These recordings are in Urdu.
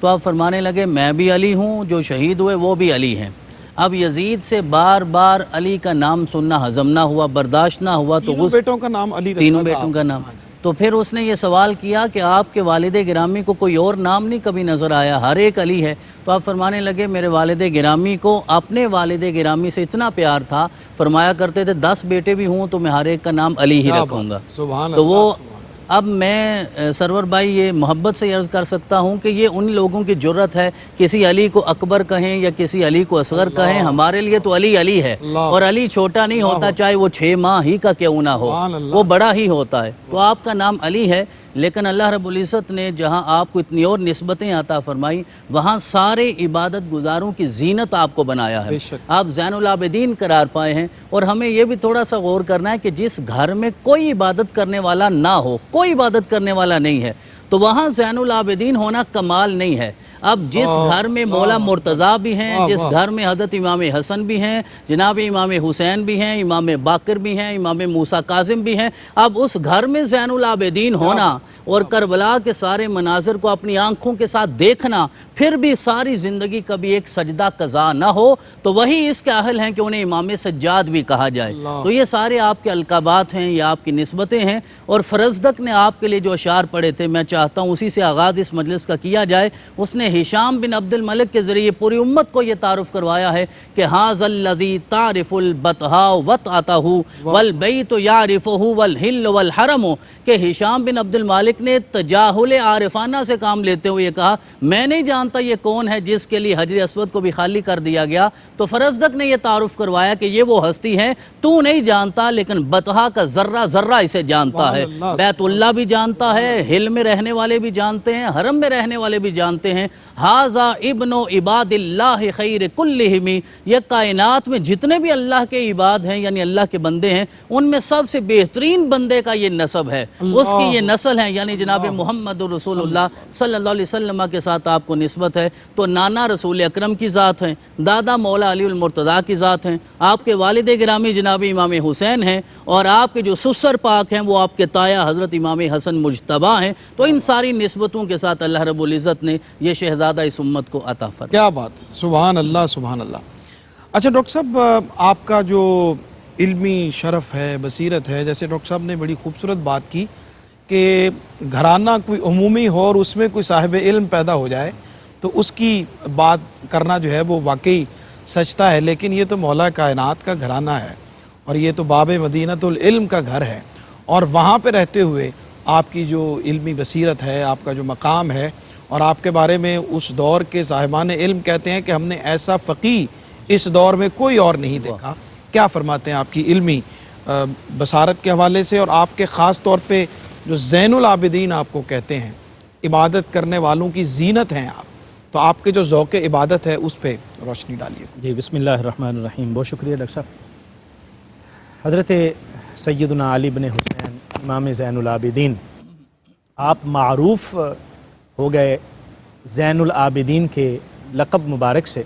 تو آپ فرمانے لگے میں بھی علی ہوں، جو شہید ہوئے وہ بھی علی ہیں۔ اب یزید سے بار بار علی کا نام سننا ہضم نہ ہوا، برداشت نہ ہوا، تو تینوں بیٹوں کا نام علی رکھا تینوں تھا بیٹوں آپ کا نے۔ نام۔ ہاں جی۔ تو پھر اس نے یہ سوال کیا کہ آپ کے والد گرامی کو کوئی اور نام نہیں کبھی نظر آیا، ہر ایک علی ہے؟ تو آپ فرمانے لگے میرے والد گرامی کو اپنے والد گرامی سے اتنا پیار تھا، فرمایا کرتے تھے 10 بیٹے بھی ہوں تو میں ہر ایک کا نام علی ہی کیا رکھوں گا۔ بات، سبحان تو وہ اللہ سبحان اللہ۔ اب میں سرور بھائی یہ محبت سے عرض کر سکتا ہوں کہ یہ ان لوگوں کی جرت ہے، کسی علی کو اکبر کہیں یا کسی علی کو اصغر کہیں، ہمارے لیے تو علی علی ہے، اللہ، اور علی چھوٹا نہیں ہوتا چاہے وہ 6 ماہ ہی کا کیوں نہ ہو، سبحان اللہ۔ وہ بڑا ہی ہوتا ہے۔ تو آپ کا نام علی ہے، لیکن اللہ رب العزت نے جہاں آپ کو اتنی اور نسبتیں عطا فرمائی، وہاں سارے عبادت گزاروں کی زینت آپ کو بنایا ہے، بے شک۔ آپ زین العابدین قرار پائے ہیں۔ اور ہمیں یہ بھی تھوڑا سا غور کرنا ہے کہ جس گھر میں کوئی عبادت کرنے والا نہ ہو، کوئی عبادت کرنے والا نہیں ہے، تو وہاں زین العابدین ہونا کمال نہیں ہے۔ اب جس گھر میں مولا مرتضیٰ بھی ہیں، جس گھر میں حضرت امام حسن بھی ہیں، جناب امام حسین بھی ہیں، امام باقر بھی ہیں، امام موسیٰ کاظم بھی ہیں، اب اس گھر میں زین العابدین ہونا اور کربلا کے سارے مناظر کو اپنی آنکھوں کے ساتھ دیکھنا، پھر بھی ساری زندگی کبھی ایک سجدہ قضا نہ ہو، تو وہی اس کے اہل ہیں کہ انہیں امام سجاد بھی کہا جائے۔ تو یہ سارے آپ کے القابات ہیں، یہ آپ کی نسبتیں ہیں۔ اور فرزدق نے آپ کے لیے جو اشعار پڑھے تھے، میں چاہتا ہوں اسی سے آغاز اس مجلس کا کیا جائے۔ اس نے ہشام بن عبد الملک کے ذریعے پوری امت کو یہ تعارف کروایا ہے کہ ھذا الذی تعرف البطحاء وطأتہ والبیت یعرفہ والحل والحرم، کہ ہشام بن عبد المالک نے تجاہل عارفانہ سے کام لیتے ہوئے یہ کہا میں نہیں جانتا یہ کون ہے جس کے لیے حجر اسود کو بھی خالی کر دیا گیا۔ تو فرزدق نے یہ تعارف کروایا کہ یہ وہ ہستی ہے، تو نہیں جانتا لیکن بطحا کا ذرہ ذرہ اسے جانتا ہے، بیت اللہ بھی جانتا ہے، ہل میں رہنے والے بھی جانتے ہیں، حرم میں رہنے والے بھی جانتے ہیں۔ ھذا ابن عباد اللہ خیر کلہم، یہ کائنات میں جتنے بھی اللہ کے عباد ہیں یعنی اللہ کے بندے ہیں، ان میں سب سے بہترین بندے کا یہ نسب ہے، اس کی یہ نسل ہے، یعنی جناب محمد رسول اللہ صلی اللہ علیہ وسلم کے ساتھ آپ کو نسبت ہے۔ تو نانا رسول اکرم کی ذات ہیں، دادا مولا علی المرتضیٰ کی ذات ہیں، آپ کے والد گرامی جناب امام حسین ہیں، اور آپ کے جو سسر پاک ہیں وہ آپ کے تایا حضرت امام حسن مجتبیٰ ہیں۔ تو ان ساری نسبتوں کے ساتھ اللہ رب العزت نے یہ شہزادہ اس امت کو عطا فرمایا۔ کیا بات، سبحان اللہ سبحان اللہ۔ اچھا ڈاکٹر صاحب، آپ کا جو علمی شرف ہے، بصیرت ہے، جیسے ڈاکٹر صاحب نے بڑی خوبصورت بات کی کہ گھرانہ کوئی عمومی ہو اور اس میں کوئی صاحب علم پیدا ہو جائے تو اس کی بات کرنا جو ہے وہ واقعی سچتا ہے، لیکن یہ تو مولا کائنات کا گھرانہ ہے اور یہ تو باب مدینۃ العلم کا گھر ہے، اور وہاں پہ رہتے ہوئے آپ کی جو علمی بصیرت ہے، آپ کا جو مقام ہے، اور آپ کے بارے میں اس دور کے صاحبان علم کہتے ہیں کہ ہم نے ایسا فقیہ اس دور میں کوئی اور نہیں دیکھا۔ کیا فرماتے ہیں آپ کی علمی بصارت کے حوالے سے، اور آپ کے خاص طور پہ جو زین العابدین آپ کو کہتے ہیں، عبادت کرنے والوں کی زینت ہیں آپ، تو آپ کے جو ذوق عبادت ہے اس پہ روشنی ڈالیے۔ جی بسم اللہ الرحمن الرحیم، بہت شکریہ ڈاکٹر صاحب۔ حضرت سیدنا علی بن حسین امام زین العابدین، آپ معروف ہو گئے زین العابدین کے لقب مبارک سے،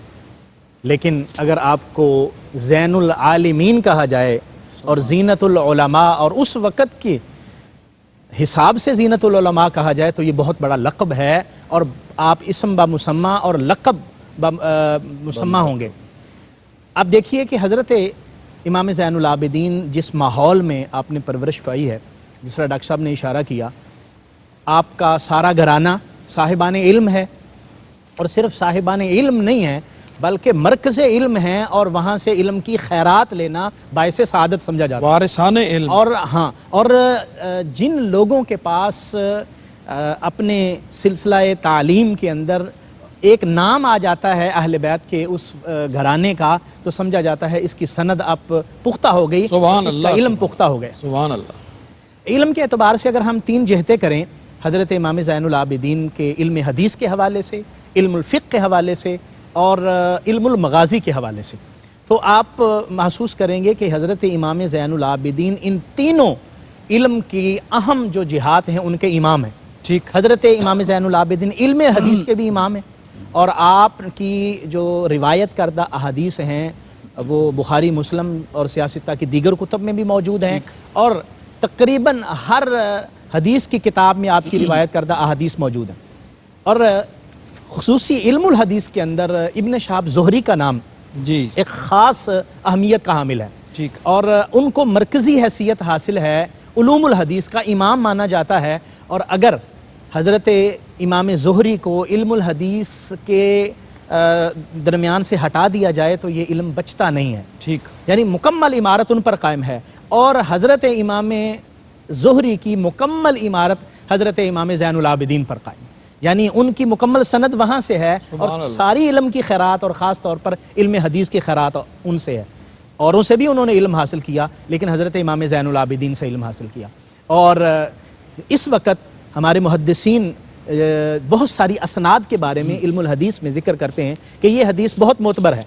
لیکن اگر آپ کو زین العالمین کہا جائے اور زینت العلماء، اور اس وقت کے حساب سے زینت العلماء کہا جائے تو یہ بہت بڑا لقب ہے، اور آپ اسم بمسمہ اور لقب بمسمہ ہوں گے۔ اب دیکھیے کہ حضرت امام زین العابدین جس ماحول میں آپ نے پرورش پائی ہے، جس طرح ڈاکٹر صاحب نے اشارہ کیا، آپ کا سارا گھرانہ صاحبان علم ہے، اور صرف صاحبان علم نہیں ہے بلکہ مرکز علم ہیں، اور وہاں سے علم کی خیرات لینا باعث سعادت سمجھا جاتا ہے، وارثان علم۔ اور جن لوگوں کے پاس اپنے سلسلہ تعلیم کے اندر ایک نام آ جاتا ہے اہل بیت کے اس گھرانے کا، تو سمجھا جاتا ہے اس کی سند اب پختہ ہو گئی، سبحان اس اللہ، کا علم پختہ ہو گیا۔ سبحان اللہ۔ علم کے اعتبار سے اگر ہم 3 جہتیں کریں، حضرت امام زین العابدین کے علم حدیث کے حوالے سے، علم الفقہ کے حوالے سے، اور علم المغازی کے حوالے سے، تو آپ محسوس کریں گے کہ حضرت امام زین العابدین ان تینوں علم کی اہم جو جہات ہیں ان کے امام ہیں۔ ٹھیک۔ حضرت امام زین العابدین علم حدیث کے بھی امام ہیں، اور آپ کی جو روایت کردہ احادیث ہیں وہ بخاری، مسلم اور سیاستہ کی دیگر کتب میں بھی موجود ہیں، اور تقریباً ہر حدیث کی کتاب میں آپ کی روایت کردہ احادیث موجود ہیں۔ اور خصوصی علم الحدیث کے اندر ابن شہاب زہری کا نام جی ایک خاص اہمیت کا حامل ہے، ٹھیک، اور ان کو مرکزی حیثیت حاصل ہے، علوم الحدیث کا امام مانا جاتا ہے، اور اگر حضرت امام زہری کو علم الحدیث کے درمیان سے ہٹا دیا جائے تو یہ علم بچتا نہیں ہے، ٹھیک، یعنی مکمل عمارت ان پر قائم ہے، اور حضرت امام زہری کی مکمل عمارت حضرت امام زین العابدین پر قائم ہے، یعنی ان کی مکمل سند وہاں سے ہے، اور ساری علم کی خیرات اور خاص طور پر علم حدیث کی خیرات ان سے ہے، اوروں سے بھی انہوں نے علم حاصل کیا لیکن حضرت امام زین العابدین سے علم حاصل کیا۔ اور اس وقت ہمارے محدثین بہت ساری اسناد کے بارے میں علم الحدیث میں ذکر کرتے ہیں کہ یہ حدیث بہت معتبر ہے،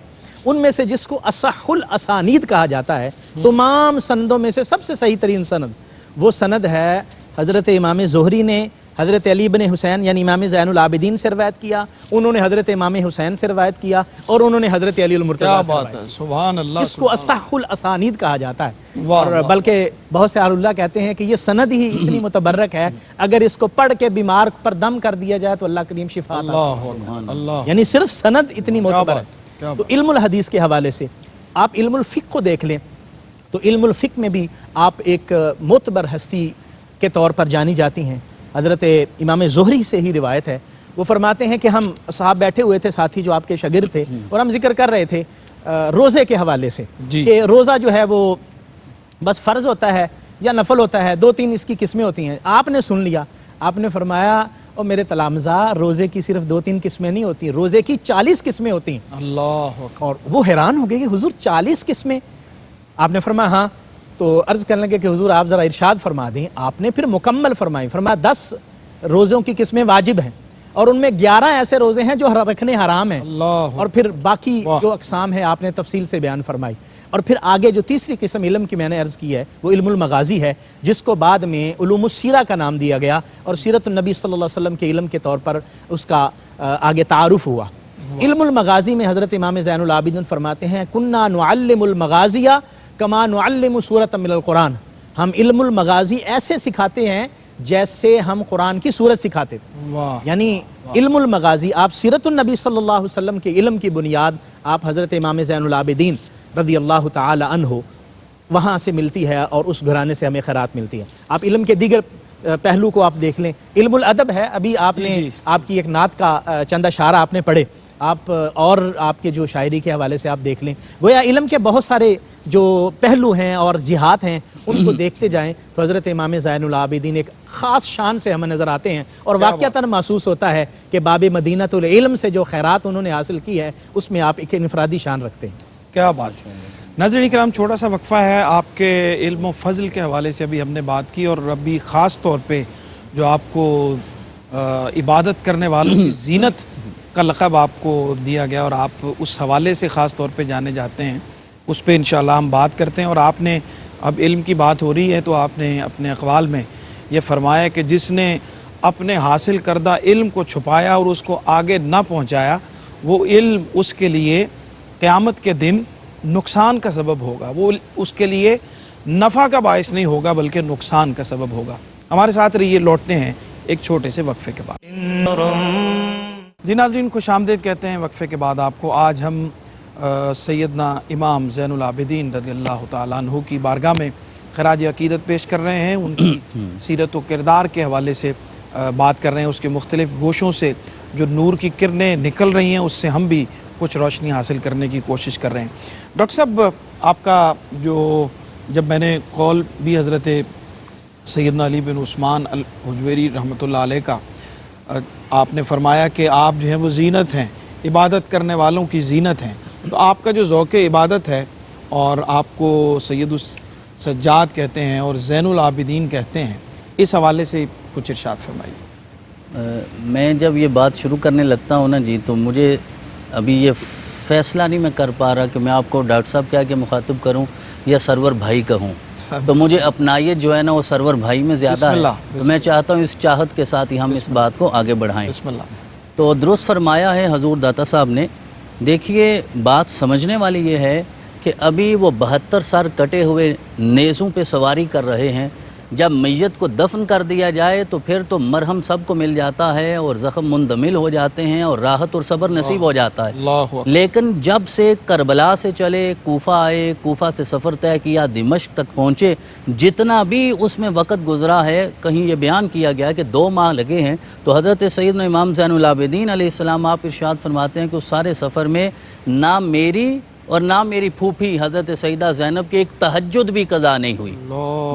ان میں سے جس کو اصح الاسانید کہا جاتا ہے، تمام سندوں میں سے سب سے صحیح ترین سند وہ سند ہے حضرت امام زہری نے حضرت علی بن حسین یعنی امام زین العابدین سے روایت کیا، انہوں نے حضرت امام حسین سے روایت کیا، اور انہوں نے حضرت علی المرتضیٰ کیا سے بات روایت ہے، سبحان اللہ، کیا۔ اس کو اصح الاسانید کہا جاتا ہے، واہ اور بلکہ بہت سے اہل اللہ کہتے ہیں کہ یہ سند ہی اتنی متبرک ہے، اگر اس کو پڑھ کے بیمار پر دم کر دیا جائے تو اللہ کریم شفا عطا اللہ اکبر، اللہ، یعنی صرف سند اتنی معتبر بات، کیا ہے۔ تو علم الحدیث کے حوالے سے آپ علم الفقہ کو دیکھ لیں تو علم الفقہ میں بھی آپ ایک معتبر ہستی کے طور پر جانی جاتی ہیں، حضرت امام زہری سے ہی روایت ہے، وہ فرماتے ہیں کہ ہم صاحب بیٹھے ہوئے تھے، ساتھی جو آپ کے شاگرد تھے، اور ہم ذکر کر رہے تھے روزے کے حوالے سے جی، کہ روزہ جو ہے وہ بس فرض ہوتا ہے یا نفل ہوتا ہے، 2-3 اس کی قسمیں ہوتی ہیں۔ آپ نے سن لیا، آپ نے فرمایا اور میرے تلامذہ روزے کی صرف 2-3 قسمیں نہیں ہوتی، روزے کی 40 قسمیں ہوتی ہیں۔ اللہ اکبر، اور وہ حیران ہو گئے کہ حضور 40 قسمیں؟ آپ نے فرمایا ہاں، تو عرض کرنے لگے کہ حضور آپ ذرا ارشاد فرما دیں۔ آپ نے پھر مکمل فرمائی، فرمایا 10 روزوں کی قسمیں واجب ہیں، اور ان میں 11 ایسے روزے ہیں جو رکھنے حرام ہیں، اللہ، اور پھر باقی جو اقسام ہیں آپ نے تفصیل سے بیان فرمائی۔ اور پھر آگے جو تیسری قسم علم کی میں نے عرض کی ہے وہ علم المغازی ہے، جس کو بعد میں علوم السیرہ کا نام دیا گیا، اور سیرت النبی صلی اللہ علیہ وسلم کے علم کے طور پر اس کا آگے تعارف ہوا۔ علم المغازی میں حضرت امام زین العابدین فرماتے ہیں کننا نعلم المغازیہ کما نعلم سورۃ من القرآن، ہم علم المغازی ایسے سکھاتے ہیں جیسے ہم قرآن کی سورت سکھاتے تھے، واہ، یعنی علم المغازی آپ سیرت النبی صلی اللہ علیہ وسلم کے علم کی بنیاد آپ حضرت امام زین العابدین رضی اللہ تعالی عنہ وہاں سے ملتی ہے، اور اس گھرانے سے ہمیں خیرات ملتی ہے۔ آپ علم کے دیگر پہلو کو آپ دیکھ لیں، علم الادب ہے، ابھی آپ نے آپ کی ایک نعت کا چند اشعار آپ نے پڑھے، آپ اور آپ کے جو شاعری کے حوالے سے آپ دیکھ لیں، گویا علم کے بہت سارے جو پہلو ہیں اور جہات ہیں ان کو دیکھتے جائیں تو حضرت امام زین العابدین ایک خاص شان سے ہمیں نظر آتے ہیں، اور واقعتاً محسوس ہوتا ہے کہ باب مدینۃ العلم سے جو خیرات انہوں نے حاصل کی ہے اس میں آپ ایک انفرادی شان رکھتے ہیں۔ کیا بات ہے۔ ناظرین کرام، چھوٹا سا وقفہ ہے، آپ کے علم و فضل کے حوالے سے ابھی ہم نے بات کی، اور ابھی خاص طور پہ جو آپ کو عبادت کرنے والوں کی زینت کا لقب آپ کو دیا گیا اور آپ اس حوالے سے خاص طور پہ جانے جاتے ہیں، اس پہ انشاءاللہ ہم بات کرتے ہیں۔ اور آپ نے اب علم کی بات ہو رہی ہے تو آپ نے اپنے اقوال میں یہ فرمایا کہ جس نے اپنے حاصل کردہ علم کو چھپایا اور اس کو آگے نہ پہنچایا، وہ علم اس کے لیے قیامت کے دن نقصان کا سبب ہوگا، وہ اس کے لیے نفع کا باعث نہیں ہوگا بلکہ نقصان کا سبب ہوگا۔ ہمارے ساتھ رہیے، لوٹتے ہیں ایک چھوٹے سے وقفے کے بعد۔ جی ناظرین، خوش آمدید کہتے ہیں وقفے کے بعد آپ کو۔ آج ہم سیدنا امام زین العابدین رضی اللہ تعالیٰ عنہ کی بارگاہ میں خراج عقیدت پیش کر رہے ہیں، ان کی سیرت و کردار کے حوالے سے بات کر رہے ہیں، اس کے مختلف گوشوں سے جو نور کی کرنیں نکل رہی ہیں اس سے ہم بھی کچھ روشنی حاصل کرنے کی کوشش کر رہے ہیں۔ ڈاکٹر صاحب، آپ کا جب میں نے قول بھی حضرت سیدنا علی بن عثمان الحجویری رحمۃ اللہ علیہ کا، آپ نے فرمایا کہ آپ جو ہیں وہ زینت ہیں، عبادت کرنے والوں کی زینت ہیں، تو آپ کا جو ذوق عبادت ہے اور آپ کو سید السجاد کہتے ہیں اور زین العابدین کہتے ہیں، اس حوالے سے کچھ ارشاد فرمائیے۔ میں جب یہ بات شروع کرنے لگتا ہوں نا جی، تو مجھے ابھی یہ فیصلہ نہیں میں کر پا رہا کہ میں آپ کو ڈاکٹر صاحب کیا کہ مخاطب کروں یا سرور بھائی کہوں، تو مجھے اپنائیت جو ہے نا وہ سرور بھائی میں زیادہ ہے، تو میں چاہتا ہوں اس چاہت کے ساتھ ہی ہم اس بات کو آگے بڑھائیں۔ بسم اللہ۔ تو درست فرمایا ہے حضور داتا صاحب نے۔ دیکھیے، بات سمجھنے والی یہ ہے کہ ابھی وہ 72 سر کٹے ہوئے نیزوں پہ سواری کر رہے ہیں، جب میت کو دفن کر دیا جائے تو پھر تو مرہم سب کو مل جاتا ہے اور زخم مندمل ہو جاتے ہیں اور راحت اور صبر نصیب ہو جاتا ہے۔ اللہ اکبر۔ لیکن جب سے کربلا سے چلے، کوفہ آئے، کوفہ سے سفر طے کیا، دمشق تک پہنچے، جتنا بھی اس میں وقت گزرا ہے، کہیں یہ بیان کیا گیا کہ 2 ماہ لگے ہیں، تو حضرت سیدنا امام زین العابدین علیہ السلام آپ ارشاد فرماتے ہیں کہ اس سارے سفر میں نہ میری اور نہ میری پھوپھی حضرت سیدہ زینب کی ایک تہجد بھی قضا نہیں ہوئی۔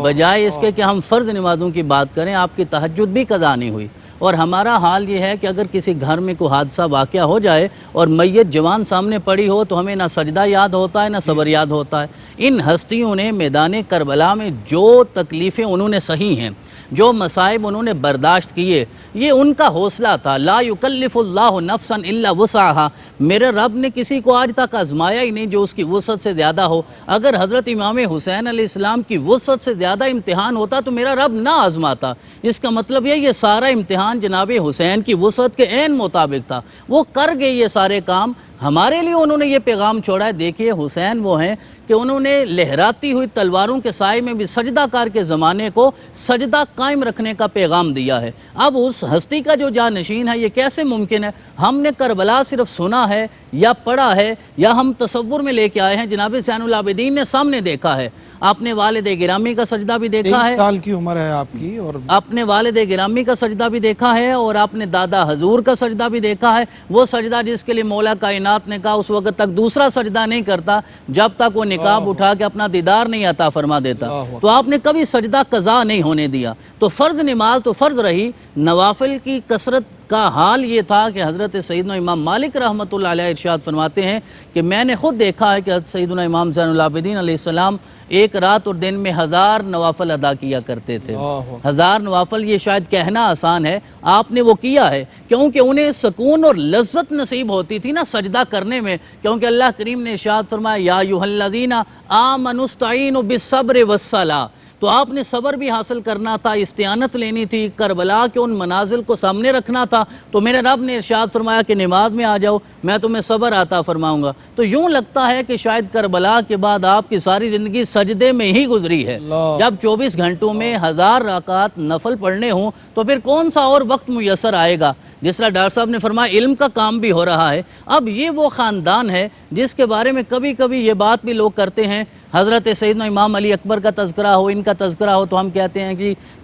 بجائے اس کے کہ ہم فرض نمازوں کی بات کریں، آپ کی تہجد بھی قضا نہیں ہوئی۔ اور ہمارا حال یہ ہے کہ اگر کسی گھر میں کوئی حادثہ واقعہ ہو جائے اور میت جوان سامنے پڑی ہو تو ہمیں نہ سجدہ یاد ہوتا ہے نہ صبر یاد ہوتا ہے۔ ان ہستیوں نے میدان کربلا میں جو تکلیفیں انہوں نے سہی ہیں، جو مصائب انہوں نے برداشت کیے، یہ ان کا حوصلہ تھا۔ لا یکلف اللہ نفسا الا وسعها، میرے رب نے کسی کو آج تک آزمایا ہی نہیں جو اس کی وسعت سے زیادہ ہو۔ اگر حضرت امام حسین علیہ السلام کی وسعت سے زیادہ امتحان ہوتا تو میرا رب نہ آزماتا۔ اس کا مطلب یہ سارا امتحان جناب حسین کی وسعت کے عین مطابق تھا، وہ کر گئے یہ سارے کام۔ ہمارے لیے انہوں نے یہ پیغام چھوڑا ہے۔ دیکھیے حسین وہ ہیں کہ انہوں نے لہراتی ہوئی تلواروں کے سائے میں بھی سجدہ کار کے زمانے کو سجدہ قائم رکھنے کا پیغام دیا ہے۔ اب اس ہستی کا جو جانشین ہے، یہ کیسے ممکن ہے؟ ہم نے کربلا صرف سنا ہے یا پڑھا ہے یا ہم تصور میں لے کے آئے ہیں؟ جناب زین العابدین نے سامنے دیکھا ہے، اپنے والد گرامی کا سجدہ بھی دیکھا ہے، 23 سال کی عمر ہے آپ کی، اور اپنے والد گرامی کا سجدہ بھی دیکھا ہے، اور اپنے دادا حضور کا سجدہ بھی دیکھا ہے۔ وہ سجدہ جس کے لیے مولا کائنات نے کہا اس وقت تک دوسرا سجدہ نہیں کرتا جب تک وہ نقاب اٹھا کے اپنا دیدار نہیں عطا فرما دیتا، تو آپ نے کبھی سجدہ قضا نہیں ہونے دیا۔ تو فرض نماز تو فرض رہی، نوافل کی کثرت کا حال یہ تھا کہ حضرت سیدنا امام مالک رحمۃ اللہ علیہ ارشاد فرماتے ہیں کہ میں نے خود دیکھا ہے کہ حضرت سیدنا امام زین العابدین علیہ السلام ایک رات اور دن میں 1000 نوافل ادا کیا کرتے تھے۔ 1000 نوافل، یہ شاید کہنا آسان ہے، آپ نے وہ کیا ہے کیونکہ انہیں سکون اور لذت نصیب ہوتی تھی نا سجدہ کرنے میں، کیونکہ اللہ کریم نے ارشاد فرمایا یا ایھا الذین آمنوا استعینوا بالصبر والصلاۃ۔ تو آپ نے صبر بھی حاصل کرنا تھا، استعانت لینی تھی، کربلا کے ان منازل کو سامنے رکھنا تھا۔ تو میرے رب نے ارشاد فرمایا کہ نماز میں آ جاؤ، میں تمہیں صبر عطا فرماؤں گا۔ تو یوں لگتا ہے کہ شاید کربلا کے بعد آپ کی ساری زندگی سجدے میں ہی گزری ہے۔ جب 24 گھنٹوں میں 1000 رکعات نفل پڑھنے ہوں تو پھر کون سا اور وقت میسر آئے گا؟ جس طرح ڈاکٹر صاحب نے فرمایا علم کا کام بھی ہو رہا ہے۔ اب یہ وہ خاندان ہے جس کے بارے میں کبھی کبھی یہ بات بھی لوگ کرتے ہیں، حضرت سیدنا امام علی اکبر کا تذکرہ ہو، ان کا تذکرہ ہو تو ہم کہتے ہیں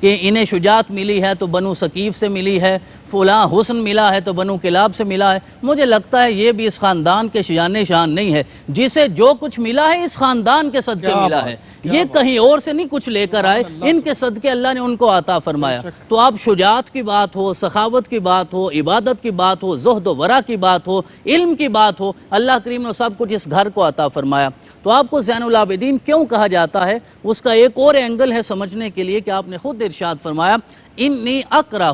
کہ انہیں شجاعت ملی ہے تو بنو ثقیف سے ملی ہے، فلاں حسن ملا ہے تو بنو کلاب سے ملا ہے۔ مجھے لگتا ہے یہ بھی اس خاندان کے شان نہیں ہے، جسے جو کچھ ملا ہے اس خاندان کے صدقے ملا ہے، یہ کہیں اور سے نہیں کچھ لے کر آئے، ان کے صدقے اللہ نے ان کو عطا فرمایا۔ تو اب شجاعت کی بات ہو، سخاوت کی بات ہو، عبادت کی بات ہو، زہد و ورع کی بات ہو، علم کی بات ہو، اللہ کریم نے سب کچھ اس گھر کو عطا فرمایا۔ تو آپ کو زین العابدین کیوں کہا جاتا ہے؟ اس کا ایک اور اینگل ہے سمجھنے کے لیے کہ آپ نے خود ارشاد فرمایا انی اکرہ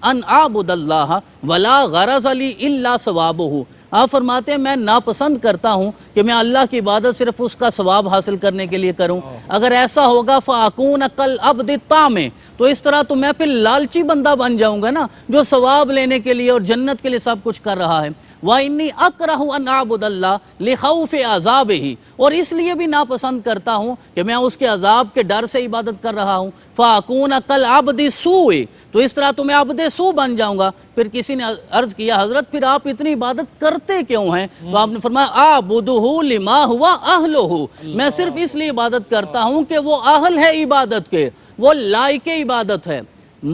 ان اعبد اللہ ولا غرض لی الا ثوابہ۔ آپ فرماتے ہیں میں ناپسند کرتا ہوں کہ میں اللہ کی عبادت صرف اس کا ثواب حاصل کرنے کے لیے کروں۔ اگر ایسا ہوگا فَأَكُونَ كَالْعَبْدِ الطَّامِعِ، تو اس طرح تو میں پھر لالچی بندہ بن جاؤں گا نا، جو ثواب لینے کے لیے اور جنت کے لیے سب کچھ کر رہا ہے۔ وَإِنِّي أَكْرَهُ أَنْ أَعْبُدَ اللَّهَ لِخَوْفِ عَذَابِهِ، اور اس لیے بھی ناپسند کرتا ہوں کہ میں اس کے عذاب کے ڈر سے عبادت کر رہا ہوں۔ فَأَكُونَ كَالْعَبْدِ السُّوءِ، تو اس طرح تو میں عبد سو بن جاؤں گا۔ پھر کسی نے عرض کیا حضرت پھر آپ اتنی عبادت کرتے کیوں ہیں؟ تو آپ نے فرمایا أَعْبُدُهُ لِمَا هُوَ أَهْلُهُ، میں صرف اس لیے عبادت کرتا ہوں کہ وہ اہل ہے عبادت کے، وہ لائق عبادت ہے،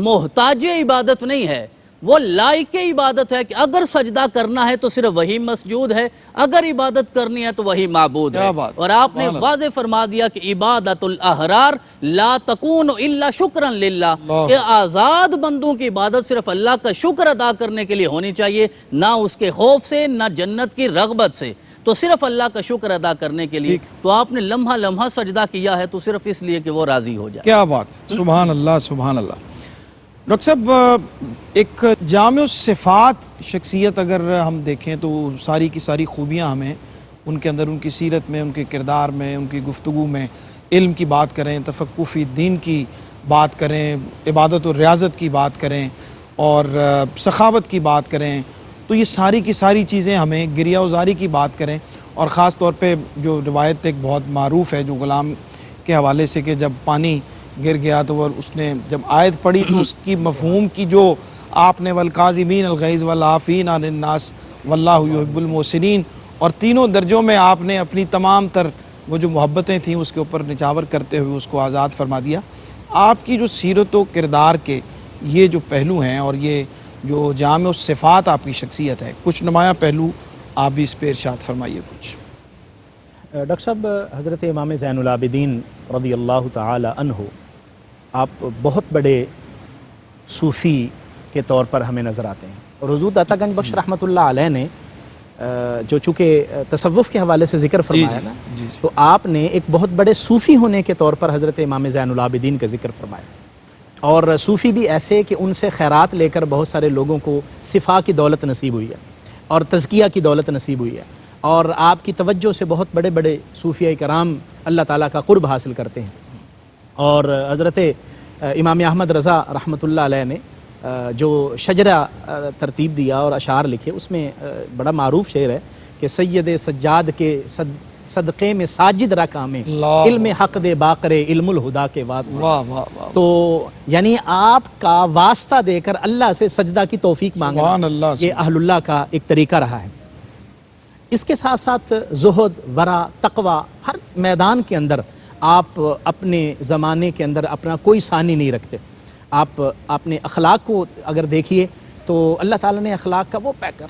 محتاج عبادت نہیں ہے، وہ لائق عبادت ہے کہ اگر سجدہ کرنا ہے تو صرف وہی مسجود ہے، اگر عبادت کرنی ہے تو وہی معبود ہے۔ اور آپ نے واضح فرما دیا کہ عبادت الاحرار لا تکون الا شکرا للہ، کہ آزاد بندوں کی عبادت صرف اللہ کا شکر ادا کرنے کے لیے ہونی چاہیے، نہ اس کے خوف سے، نہ جنت کی رغبت سے، تو صرف اللہ کا شکر ادا کرنے کے لیے۔ تو آپ نے لمحہ لمحہ سجدہ کیا ہے تو صرف اس لیے کہ وہ راضی ہو جائے۔ کیا بات، سبحان اللہ سبحان اللہ۔ ڈاکٹر صاحب ایک جامع صفات شخصیت اگر ہم دیکھیں تو ساری کی ساری خوبیاں ہمیں ان کے اندر، ان کی سیرت میں، ان کے کردار میں، ان کی گفتگو میں، علم کی بات کریں، تفقہ فی الدین کی بات کریں، عبادت و ریاضت کی بات کریں اور سخاوت کی بات کریں، تو یہ ساری کی ساری چیزیں ہمیں گریہ وزاری کی بات کریں، اور خاص طور پہ جو روایت ایک بہت معروف ہے جو غلام کے حوالے سے کہ جب پانی گر گیا تو وہ اس نے جب آیت پڑھی تو اس کی مفہوم کی جو آپ نے والکاظمین الغیظ والعافین عن الناس واللہ یحب المحسنین، اور تینوں درجوں میں آپ نے اپنی تمام تر وہ جو محبتیں تھیں اس کے اوپر نچاور کرتے ہوئے اس کو آزاد فرما دیا۔ آپ کی جو سیرت و کردار کے یہ جو پہلو ہیں اور یہ جو جامع الصفات آپ کی شخصیت ہے، کچھ نمایاں پہلو آپ بھی اس پہ ارشاد فرمائیے کچھ۔ ڈاکٹر صاحب، حضرت امام زین العابدین رضی اللہ تعالی عنہ آپ بہت بڑے صوفی کے طور پر ہمیں نظر آتے ہیں، اور حضور داتا گنج بخش رحمۃ اللہ علیہ نے جو چونکہ تصوف کے حوالے سے ذکر فرمایا نا، تو آپ نے ایک بہت بڑے صوفی ہونے کے طور پر حضرت امام زین العابدین کا ذکر فرمایا، اور صوفی بھی ایسے کہ ان سے خیرات لے کر بہت سارے لوگوں کو صفا کی دولت نصیب ہوئی ہے اور تزکیہ کی دولت نصیب ہوئی ہے، اور آپ کی توجہ سے بہت بڑے بڑے صوفیہ کرام اللہ تعالیٰ کا قرب حاصل کرتے ہیں۔ اور حضرت امام احمد رضا رحمۃ اللہ علیہ نے جو شجرہ ترتیب دیا اور اشعار لکھے، اس میں بڑا معروف شعر ہے کہ سید سجاد کے صدقے میں ساجد رکھا میں علم حق دے باقر علم الہدا کے واسطے۔ واہ واہ واہ، تو یعنی آپ کا واسطہ دے کر اللہ سے سجدہ کی توفیق سبحان مانگنا، اللہ، یہ اہل اللہ کا ایک طریقہ رہا ہے۔ اس کے ساتھ ساتھ زہد، ورع، تقوی، ہر میدان کے اندر آپ اپنے زمانے کے اندر اپنا کوئی ثانی نہیں رکھتے۔ آپ اپنے اخلاق کو اگر دیکھیے تو اللہ تعالیٰ نے اخلاق کا وہ پیکر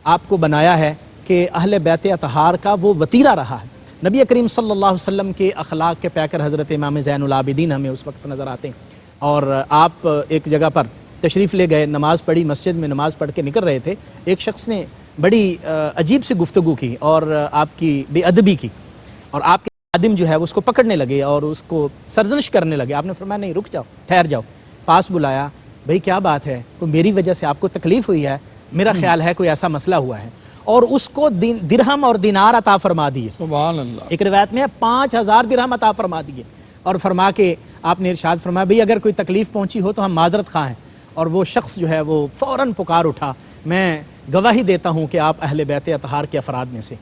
آپ کو بنایا ہے کہ اہل بیت اطہار کا وہ وتیرہ رہا ہے۔ نبی کریم صلی اللہ علیہ وسلم کے اخلاق کے پیکر حضرت امام زین العابدین ہمیں اس وقت نظر آتے ہیں، اور آپ ایک جگہ پر تشریف لے گئے، نماز پڑھی، مسجد میں نماز پڑھ کے نکل رہے تھے، ایک شخص نے بڑی عجیب سی گفتگو کی اور آپ کی بے ادبی کی، اور آپ کے خادم جو ہے اس کو پکڑنے لگے اور اس کو سرزنش کرنے لگے۔ آپ نے فرمایا نہیں، رک جاؤ، ٹھہر جاؤ، پاس بلایا، بھئی کیا بات ہے، کوئی میری وجہ سے آپ کو تکلیف ہوئی ہے؟ میرا خیال ہے کوئی ایسا مسئلہ ہوا ہے، اور اس کو درہم اور دینار عطا فرما دیے۔ سبحان اللہ، ایک روایت میں 5000 درہم عطا فرما دیے، اور فرما کے آپ نے ارشاد فرمایا بھئی اگر کوئی تکلیف پہنچی ہو تو ہم معذرت خواہ ہیں۔ اور وہ شخص جو ہے وہ فوراً پکار اٹھا، میں گواہی دیتا ہوں کہ آپ اہل بیت اطہار کے افراد میں سے،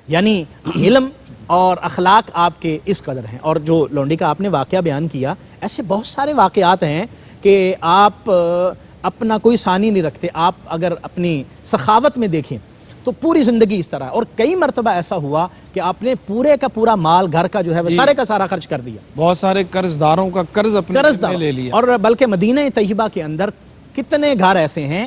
یعنی علم اور اخلاق آپ کے اس قدر ہیں۔ اور جو لونڈی کا آپ نے واقعہ بیان کیا، ایسے بہت سارے واقعات ہیں کہ آپ اپنا کوئی ثانی نہیں رکھتے۔ آپ اگر اپنی سخاوت میں دیکھیں تو پوری زندگی اس طرح، اور کئی مرتبہ ایسا ہوا کہ آپ نے پورے کا پورا مال گھر کا جو ہے وہ سارے کا سارا خرچ کر دیا، بہت سارے قرض داروں کا قرض اپنے میں لے لیا، اور بلکہ مدینہ طیبہ کے اندر کتنے گھر ایسے ہیں،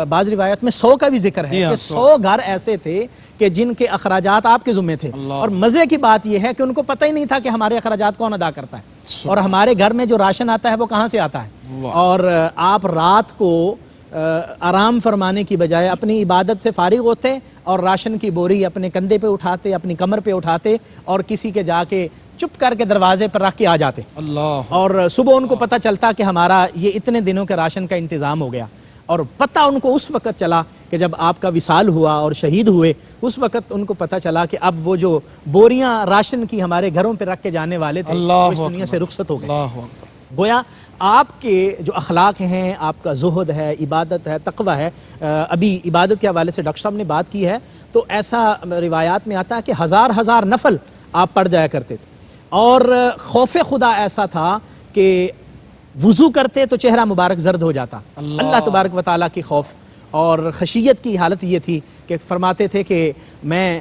بعض روایت میں 100 کا بھی ذکر ہے کہ 100 گھر ایسے تھے کہ جن کے اخراجات آپ کے ذمہ تھے، اور مزے کی بات یہ ہے کہ ان کو پتہ ہی نہیں تھا کہ ہمارے اخراجات کون ادا کرتا ہے، اور ہمارے گھر میں جو راشن آتا ہے وہ کہاں سے آتا ہے۔ اور آپ رات کو آرام فرمانے کی بجائے اپنی عبادت سے فارغ ہوتے اور راشن کی بوری اپنے کندھے پہ اٹھاتے، اپنی کمر پہ اٹھاتے، اور کسی کے جا کے چپ کر کے دروازے پر رکھ کے آ جاتے، اور صبح ان کو پتہ چلتا کہ ہمارا یہ اتنے دنوں کے راشن کا انتظام ہو گیا۔ اور پتہ ان کو اس وقت چلا کہ جب آپ کا وصال ہوا اور شہید ہوئے، اس وقت ان کو پتہ چلا کہ اب وہ جو بوریاں راشن کی ہمارے گھروں پہ رکھ کے جانے والے تھے وہ اس دنیا سے رخصت ہو گئے۔ گویا آپ کے جو اخلاق ہیں، آپ کا زہد ہے، عبادت ہے، تقوی ہے۔ ابھی عبادت کے حوالے سے ڈاکٹر صاحب نے بات کی ہے تو ایسا روایات میں آتا ہے کہ ہزار نفل آپ پڑھ جایا کرتے تھے، اور خوف خدا ایسا تھا کہ وضو کرتے تو چہرہ مبارک زرد ہو جاتا، اللہ تبارک و تعالیٰ کی خوف اور خشیت کی حالت یہ تھی کہ فرماتے تھے کہ میں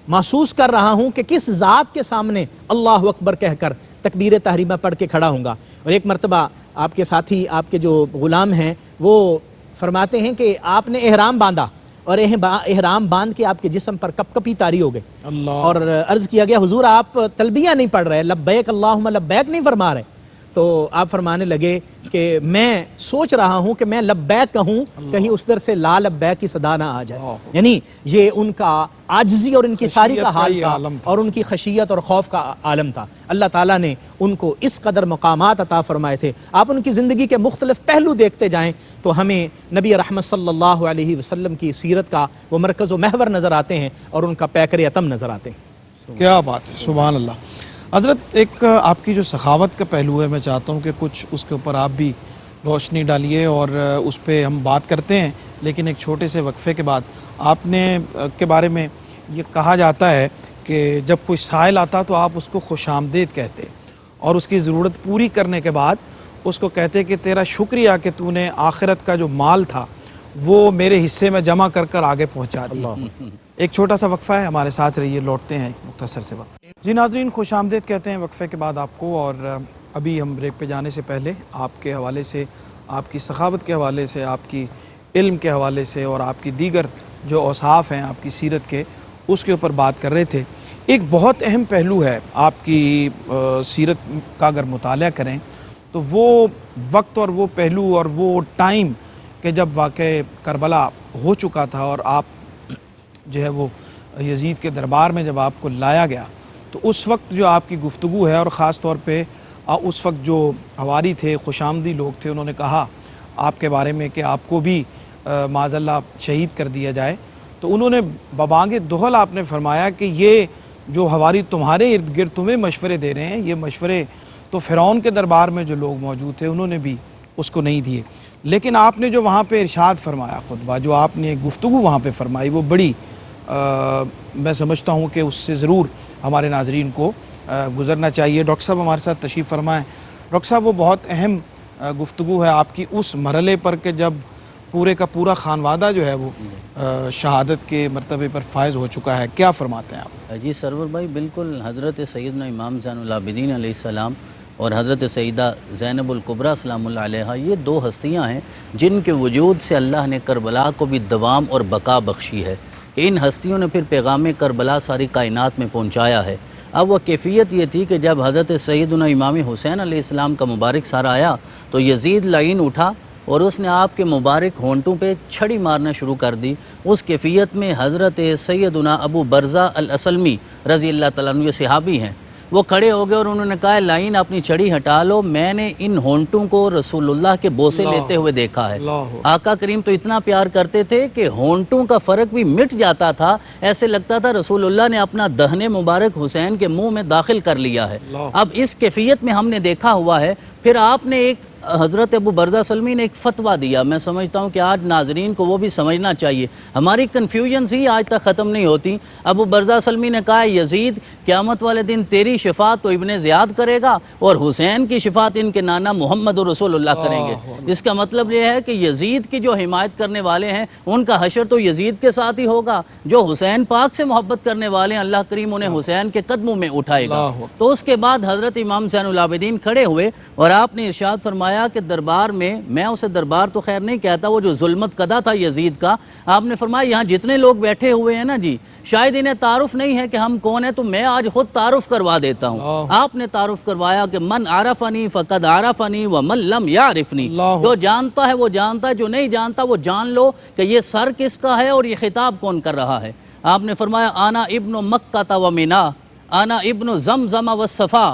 محسوس کر رہا ہوں کہ کس ذات کے سامنے اللہ اکبر کہہ کر تکبیر تحریمہ پڑھ کے کھڑا ہوں گا۔ اور ایک مرتبہ آپ کے ساتھی، آپ کے جو غلام ہیں، وہ فرماتے ہیں کہ آپ نے احرام باندھا، اور احرام باندھ کے آپ کے جسم پر کپ کپی طاری ہو گئے، اور عرض کیا گیا حضور آپ تلبیہ نہیں پڑھ رہے، لبیک اللہم لبیک نہیں فرما رہے، تو آپ فرمانے لگے کہ میں سوچ رہا ہوں کہ میں لبیک کہوں، کہیں اس در سے لا لبیک کی صدا نہ آ جائے۔ یعنی یہ ان کا عاجزی اور ان کی ساری کا حال تھا، اور ان کی خشیت اور خوف کا عالم تھا۔ اللہ تعالیٰ نے ان کو اس قدر مقامات عطا فرمائے تھے۔ آپ ان کی زندگی کے مختلف پہلو دیکھتے جائیں تو ہمیں نبی رحمت صلی اللہ علیہ وسلم کی سیرت کا وہ مرکز و محور نظر آتے ہیں، اور ان کا پیکر اتم نظر آتے ہیں۔ کیا بات ہے، سبحان اللہ۔ حضرت ایک آپ کی جو سخاوت کا پہلو ہے، میں چاہتا ہوں کہ کچھ اس کے اوپر آپ بھی روشنی ڈالیے اور اس پہ ہم بات کرتے ہیں، لیکن ایک چھوٹے سے وقفے کے بعد آپ نے کے بارے میں یہ کہا جاتا ہے کہ جب کوئی سائل آتا تو آپ اس کو خوش آمدید کہتے، اور اس کی ضرورت پوری کرنے کے بعد اس کو کہتے کہ تیرا شکریہ کہ تو نے آخرت کا جو مال تھا وہ میرے حصے میں جمع کر کر آگے پہنچا دیا۔ ایک چھوٹا سا وقفہ ہے، ہمارے ساتھ رہیے، لوٹتے ہیں ایک مختصر سے وقفے۔ جی ناظرین، خوش آمدید کہتے ہیں وقفے کے بعد آپ کو، اور ابھی ہم بریک پہ جانے سے پہلے آپ کے حوالے سے، آپ کی سخاوت کے حوالے سے، آپ کی علم کے حوالے سے اور آپ کی دیگر جو اوصاف ہیں آپ کی سیرت کے، اس کے اوپر بات کر رہے تھے۔ ایک بہت اہم پہلو ہے آپ کی سیرت کا اگر مطالعہ کریں تو وہ وقت اور وہ پہلو اور وہ ٹائم کہ جب واقع کربلا ہو چکا تھا اور آپ جو ہے وہ یزید کے دربار میں جب آپ کو لایا گیا، تو اس وقت جو آپ کی گفتگو ہے، اور خاص طور پہ اس وقت جو حواری تھے، خوش آمدی لوگ تھے، انہوں نے کہا آپ کے بارے میں کہ آپ کو بھی معاذ اللہ شہید کر دیا جائے، تو انہوں نے ببانگ دہل آپ نے فرمایا کہ یہ جو حواری تمہارے ارد گرد تمہیں مشورے دے رہے ہیں، یہ مشورے تو فرعون کے دربار میں جو لوگ موجود تھے انہوں نے بھی اس کو نہیں دیے، لیکن آپ نے جو وہاں پہ ارشاد فرمایا، خطبہ جو آپ نے گفتگو وہاں پہ فرمائی، وہ بڑی میں سمجھتا ہوں کہ اس سے ضرور ہمارے ناظرین کو گزرنا چاہیے۔ ڈاکٹر صاحب ہمارے ساتھ تشریف فرمائیں۔ ڈاکٹر صاحب، وہ بہت اہم گفتگو ہے آپ کی اس مرحلے پر کہ جب پورے کا پورا خانوادہ جو ہے وہ شہادت کے مرتبے پر فائز ہو چکا ہے، کیا فرماتے ہیں آپ؟ جی سرور بھائی، بالکل حضرت سیدنا امام زین العابدین علیہ السلام اور حضرت سیدہ زینب الکبریٰ سلام اللہ علیہا، یہ دو ہستیاں ہیں جن کے وجود سے اللہ نے کربلا کو بھی دوام اور بقا بخشی ہے۔ ان ہستیوں نے پھر پیغام کربلا ساری کائنات میں پہنچایا ہے۔ اب وہ کیفیت یہ تھی کہ جب حضرت سیدنا امام حسین علیہ السلام کا مبارک سار آیا تو یزید لعین اٹھا اور اس نے آپ کے مبارک ہونٹوں پہ چھڑی مارنا شروع کر دی۔ اس کیفیت میں حضرت سیدنا ابو برزہ الاسلمی رضی اللہ تعالیٰ عنہ، یہ صحابی ہیں، وہ کھڑے ہو گئے اور انہوں نے کہا لعین اپنی چھڑی ہٹا لو، میں نے ان ہونٹوں کو رسول اللہ کے بوسے لیتے ہوئے دیکھا ہے۔ آقا کریم تو اتنا پیار کرتے تھے کہ ہونٹوں کا فرق بھی مٹ جاتا تھا، ایسے لگتا تھا رسول اللہ نے اپنا دہن مبارک حسین کے منہ میں داخل کر لیا ہے۔ اب اس کیفیت میں ہم نے دیکھا ہوا ہے۔ پھر آپ نے ایک حضرت ابو برزہ سلمی نے ایک فتویٰ دیا، میں سمجھتا ہوں کہ آج ناظرین کو وہ بھی سمجھنا چاہیے، ہماری کنفیوژنز ہی آج تک ختم نہیں ہوتی۔ ابو برزہ سلمی نے کہا یزید قیامت والے دن تیری شفاعت تو ابن زیاد کرے گا اور حسین کی شفاعت ان کے نانا محمد رسول اللہ کریں گے۔ اس کا مطلب یہ ہے کہ یزید کی جو حمایت کرنے والے ہیں ان کا حشر تو یزید کے ساتھ ہی ہوگا، جو حسین پاک سے محبت کرنے والے ہیں اللہ کریم انہیں حسین کے قدموں میں اٹھائے گا۔ تو اس کے بعد حضرت امام زین العابدین کھڑے ہوئے اور آپ نے ارشاد فرمایا کہ دربار میں اسے دربار تو خیر نہیں کہتا، وہ جو ظلمت قدا تھا یزید کا، آپ نے فرمایا یہاں جتنے لوگ بیٹھے ہوئے ہیں نا جی، شاید انہیں تعارف نہیں ہے کہ ہم کون ہیں، تو میں آج خود تعارف کروا دیتا ہوں۔ آپ نے تعارف کروایا کہ من عرفنی فقد عرفنی ومن لم یعرفنی، جو جانتا ہے وہ جانتا ہے، جو نہیں جانتا وہ جان لو کہ یہ سر کس کا ہے اور یہ خطاب کون کر رہا ہے۔ آپ نے فرمایا انا ابن مکہ و منا، انا ابن زمزم والصفا،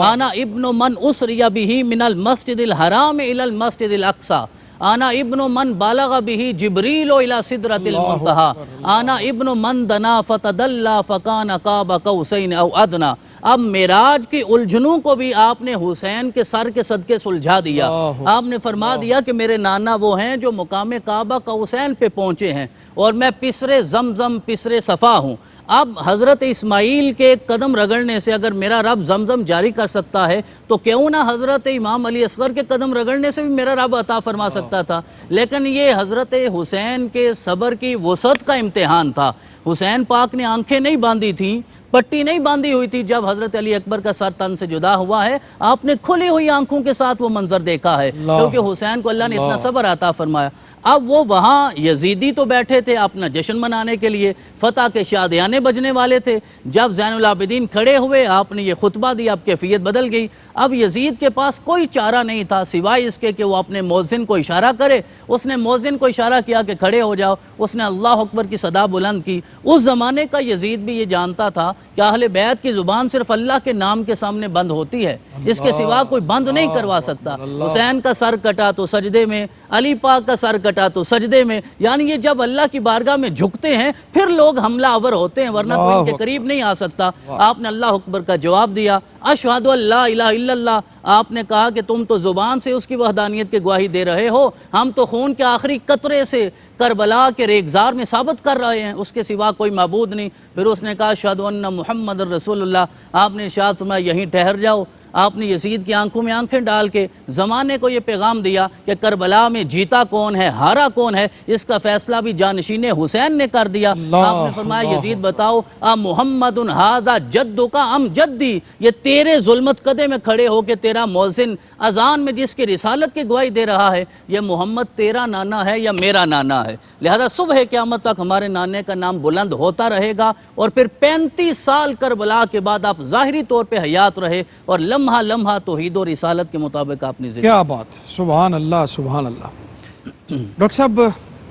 انا ابن من اسری به من المسجد الحرام الى المسجد الاقصى، انا ابن من بالغ به جبریل الى سدرۃ المنتہى، انا ابن من دنا فتدلى فکان قاب قوسین او ادنی۔ اب معراج کی الجھنوں کو بھی آپ نے حسین کے سر کے صدقے سلجھا دیا۔ آپ نے فرما دیا کہ میرے نانا وہ ہیں جو مقام کعبہ قوسین پہ پہنچے ہیں اور میں پسرے زمزم پسرے صفا ہوں۔ اب حضرت اسماعیل کے قدم رگڑنے سے اگر میرا رب زمزم جاری کر سکتا ہے تو کیوں نہ حضرت امام علی اصغر کے قدم رگڑنے سے بھی میرا رب عطا فرما سکتا تھا۔ لیکن یہ حضرت حسین کے صبر کی وسعت کا امتحان تھا۔ حسین پاک نے آنکھیں نہیں باندھی تھیں، پٹی نہیں باندھی ہوئی تھی، جب حضرت علی اکبر کا سر تن سے جدا ہوا ہے آپ نے کھلی ہوئی آنکھوں کے ساتھ وہ منظر دیکھا ہے، کیونکہ حسین کو اللہ نے اتنا صبر عطا فرمایا۔ اب وہ وہاں یزیدی تو بیٹھے تھے اپنا جشن منانے کے لیے، فتح کے شادیانے بجنے والے تھے۔ جب زین العابدین کھڑے ہوئے آپ نے یہ خطبہ دیا، اب کیفیت بدل گئی۔ اب یزید کے پاس کوئی چارہ نہیں تھا سوائے اس کے کہ وہ اپنے مؤذن کو اشارہ کرے۔ اس نے مؤذن کو اشارہ کیا کہ کھڑے ہو جاؤ، اس نے اللہ اکبر کی صدا بلند کی۔ اس زمانے کا یزید بھی یہ جانتا تھا کہ اہل بیت کی زبان صرف اللہ کے نام کے سامنے بند ہوتی ہے، اس کے سوا کوئی بند نہیں کروا سکتا۔ حسین کا سر کٹا تو سجدے میں، علی پاک کا سر کٹا تو سجدے میں، یعنی یہ جب اللہ کی بارگاہ میں جھکتے ہیں پھر لوگ حملہ آور ہوتے ہیں، ورنہ کوئی ان کے قریب نہیں آ سکتا۔ آپ نے اللہ اکبر کا جواب دیا، اشہد ان لا الہ الا اللہ۔ آپ نے کہا کہ تم تو زبان سے اس کی وحدانیت کی گواہی دے رہے ہو، ہم تو خون کے آخری قطرے سے کربلا کے ریگزار میں ثابت کر رہے ہیں اس کے سوا کوئی معبود نہیں۔ پھر اس نے کہا اشہد ان محمد رسول اللہ۔ آپ نے ارشاد فرمایا یہیں ٹھہر جاؤ۔ آپ نے یزید کی آنکھوں میں آنکھیں ڈال کے زمانے کو یہ پیغام دیا کہ کربلا میں جیتا کون ہے، ہارا کون ہے، اس کا فیصلہ بھی جانشین حسین نے کر دیا۔ آپ نے فرمایا یزید بتاؤ محمد ھذا جدک ام جدی، یہ تیرے ظلمت قدے میں کھڑے ہو کے تیرا مؤذن اذان میں جس کی رسالت کی گواہی دے رہا ہے، یہ محمد تیرا نانا ہے یا میرا نانا ہے؟ لہذا صبح قیامت تک ہمارے نانے کا نام بلند ہوتا رہے گا، اور پھر 35 سال کربلا کے بعد آپ ظاہری طور پہ حیات رہے اور لمحہ لمحہ توحید و رسالت کے مطابق آپ نے کیا بات ہے، سبحان اللہ سبحان اللہ۔ ڈاکٹر صاحب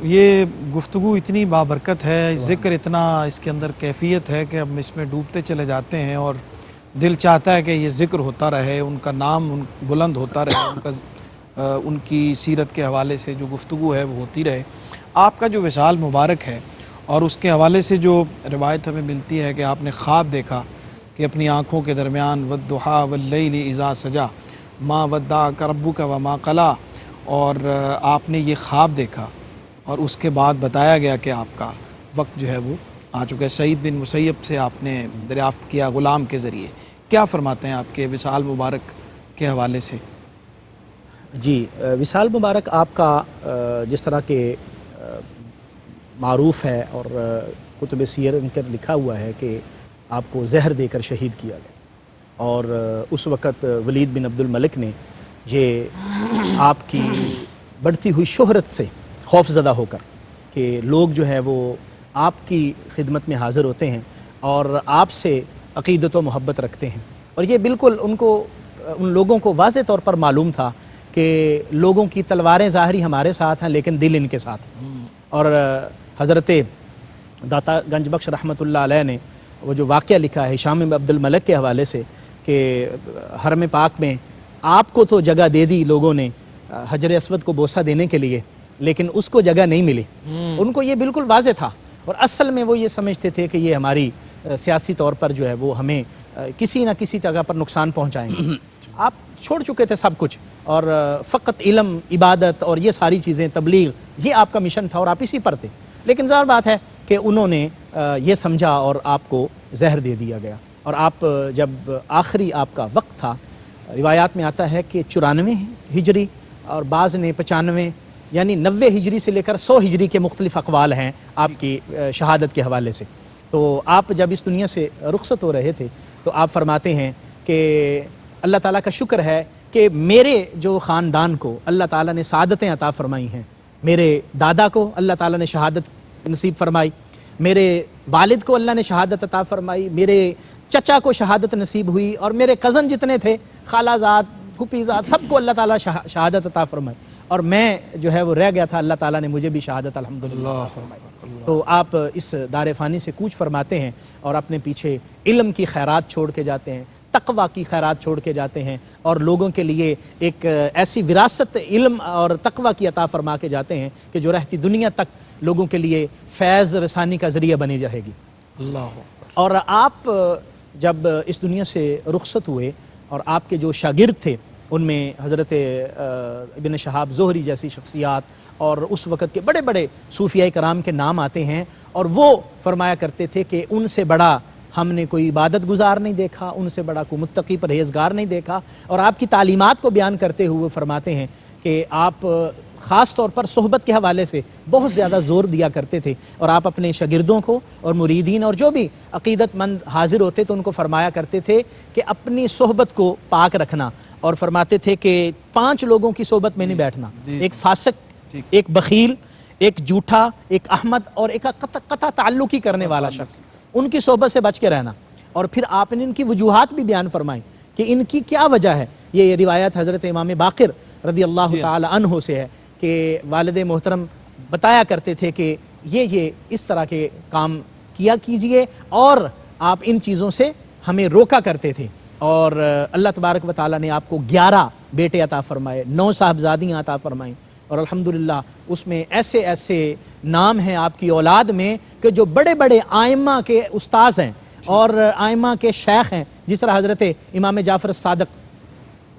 یہ گفتگو اتنی بابرکت ہے، ذکر اتنا اس کے اندر کیفیت ہے کہ ہم اس میں ڈوبتے چلے جاتے ہیں، اور دل چاہتا ہے کہ یہ ذکر ہوتا رہے، ان کا نام بلند ہوتا رہے، ان کی سیرت کے حوالے سے جو گفتگو ہے وہ ہوتی رہے۔ آپ کا جو وصال مبارک ہے اور اس کے حوالے سے جو روایت ہمیں ملتی ہے کہ آپ نے خواب دیکھا کہ اپنی آنکھوں کے درمیان والضحیٰ واللیل اذا سجا ما ودعک ربک وما قلی، اور آپ نے یہ خواب دیکھا اور اس کے بعد بتایا گیا کہ آپ کا وقت جو ہے وہ آ چکا ہے۔ سعید بن مسیب سے آپ نے دریافت کیا غلام کے ذریعے، کیا فرماتے ہیں آپ کے وصال مبارک کے حوالے سے؟ جی وصال مبارک آپ کا جس طرح کے معروف ہے اور کتب سیر ان کا لکھا ہوا ہے کہ آپ کو زہر دے کر شہید کیا گیا، اور اس وقت ولید بن عبد الملک نے یہ آپ کی بڑھتی ہوئی شہرت سے خوف زدہ ہو کر کہ لوگ جو ہے وہ آپ کی خدمت میں حاضر ہوتے ہیں اور آپ سے عقیدت و محبت رکھتے ہیں، اور یہ بالکل ان لوگوں کو واضح طور پر معلوم تھا کہ لوگوں کی تلواریں ظاہری ہمارے ساتھ ہیں لیکن دل ان کے ساتھ ہیں۔ اور حضرت داتا گنج بخش رحمۃ اللہ علیہ نے وہ جو واقعہ لکھا ہے ہشام بن عبد الملک کے حوالے سے کہ حرم پاک میں آپ کو تو جگہ دے دی لوگوں نے حجر اسود کو بوسہ دینے کے لیے، لیکن اس کو جگہ نہیں ملی۔ ان کو یہ بالکل واضح تھا، اور اصل میں وہ یہ سمجھتے تھے کہ یہ ہماری سیاسی طور پر جو ہے وہ ہمیں کسی نہ کسی جگہ پر نقصان پہنچائیں گے۔ آپ چھوڑ چکے تھے سب کچھ، اور فقط علم، عبادت اور یہ ساری چیزیں، تبلیغ، یہ آپ کا مشن تھا اور آپ اسی پر تھے، لیکن ظاہر بات ہے کہ انہوں نے یہ سمجھا اور آپ کو زہر دے دیا گیا۔ اور آپ جب آخری آپ کا وقت تھا، روایات میں آتا ہے کہ 94 ہجری اور بعض نے 95، یعنی 90 ہجری سے لے کر 100 ہجری کے مختلف اقوال ہیں آپ کی شہادت کے حوالے سے۔ تو آپ جب اس دنیا سے رخصت ہو رہے تھے تو آپ فرماتے ہیں کہ اللہ تعالیٰ کا شکر ہے کہ میرے جو خاندان کو اللہ تعالیٰ نے سعادتیں عطا فرمائی ہیں، میرے دادا کو اللہ تعالیٰ نے شہادت نصیب فرمائی، میرے والد کو اللہ نے شہادت عطا فرمائی، میرے چچا کو شہادت نصیب ہوئی، اور میرے کزن جتنے تھے، خالہ زاد، پھوپھی زاد، سب کو اللہ تعالیٰ شہادت عطا فرمائی، اور میں جو ہے وہ رہ گیا تھا، اللہ تعالیٰ نے مجھے بھی شہادت الحمدللہ عطا فرمائی۔ تو آپ اس دار فانی سے کوچ فرماتے ہیں اور اپنے پیچھے علم کی خیرات چھوڑ کے جاتے ہیں، تقوی کی خیرات چھوڑ کے جاتے ہیں، اور لوگوں کے لیے ایک ایسی وراثت علم اور تقوی کی عطا فرما کے جاتے ہیں کہ جو رہتی دنیا تک لوگوں کے لیے فیض رسانی کا ذریعہ بنی رہے گی۔ اللہ۔ اور آپ جب اس دنیا سے رخصت ہوئے، اور آپ کے جو شاگرد تھے ان میں حضرت ابن شہاب زہری جیسی شخصیات اور اس وقت کے بڑے بڑے صوفیاء کرام کے نام آتے ہیں، اور وہ فرمایا کرتے تھے کہ ان سے بڑا ہم نے کوئی عبادت گزار نہیں دیکھا، ان سے بڑا کوئی متقی پرہیزگار نہیں دیکھا۔ اور آپ کی تعلیمات کو بیان کرتے ہوئے فرماتے ہیں کہ آپ خاص طور پر صحبت کے حوالے سے بہت زیادہ زور دیا کرتے تھے، اور آپ اپنے شاگردوں کو اور مریدین اور جو بھی عقیدت مند حاضر ہوتے تو ان کو فرمایا کرتے تھے کہ اپنی صحبت کو پاک رکھنا، اور فرماتے تھے کہ 5 لوگوں کی صحبت میں نہیں بیٹھنا، ایک فاسق، ایک بخیل، ایک جھوٹا، ایک احمد، اور ایک قطع تعلقی کرنے والا شخص، ان کی صحبت سے بچ کے رہنا۔ اور پھر آپ نے ان کی وجوہات بھی بیان فرمائیں کہ ان کی کیا وجہ ہے۔ یہ روایت حضرت امام باقر رضی اللہ تعالی عنہ سے ہے کہ والد محترم بتایا کرتے تھے کہ یہ اس طرح کے کام کیا کیجئے، اور آپ ان چیزوں سے ہمیں روکا کرتے تھے۔ اور اللہ تبارک و تعالیٰ نے آپ کو 11 بیٹے عطا فرمائے، 9 صاحبزادیاں عطا فرمائیں، اور الحمدللہ اس میں ایسے ایسے نام ہیں آپ کی اولاد میں کہ جو بڑے بڑے آئمہ کے استاذ ہیں اور آئمہ کے شیخ ہیں، جس طرح حضرت امام جعفر الصادق